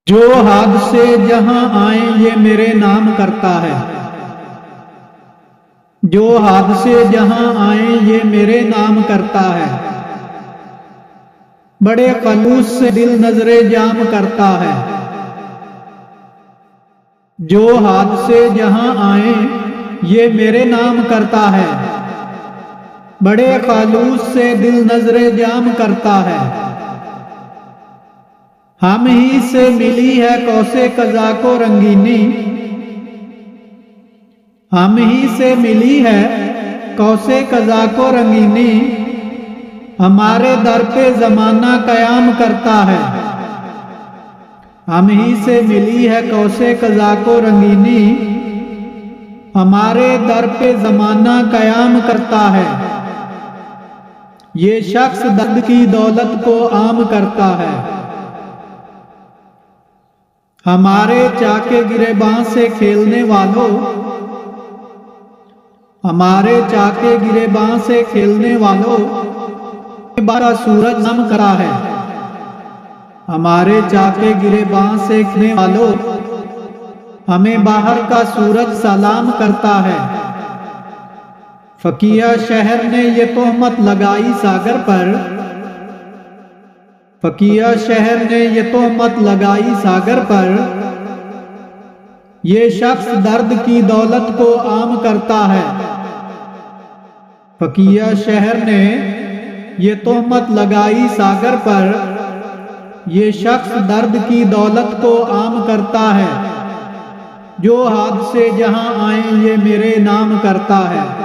जो हाथ से जहां आए ये मेरे नाम करता है। जो हाथ से जहां आए ये मेरे नाम करता है। बड़े खलूस से दिल नजरे जाम करता है। जो हाथ से जहां आए ये मेरे नाम करता है। बड़े खलूस से दिल नजरे जाम करता है। हम ही से मिली है कौसे कज़ा को रंगीनी। हम ही से मिली है कौसे कज़ा को रंगीनी। हमारे दर पे जमाना कयाम करता है। हम ही से मिली है कौसे कज़ा को रंगीनी। हमारे दर पे जमाना कयाम करता है। ये शख्स दर्द की दौलत को आम करता है। हमारे चाके गिरेबां से खेलने वालों, हमारे चाके गिरेबां से खेलने वालों, बाहर सूरज नम करा है। हमारे चाके गिरेबां से खेलने वालों, हमें बाहर का सूरज सलाम करता है। फकिया शहर ने ये तोहमत लगाई सागर पर। फकिया शहर ने ये तोहमत लगाई सागर पर। ये शख्स दर्द की दौलत को आम करता है। फकिया शहर ने ये तोहमत लगाई सागर पर। ये शख्स दर्द की दौलत को आम करता है। जो हाथ से जहां आए ये मेरे नाम करता है।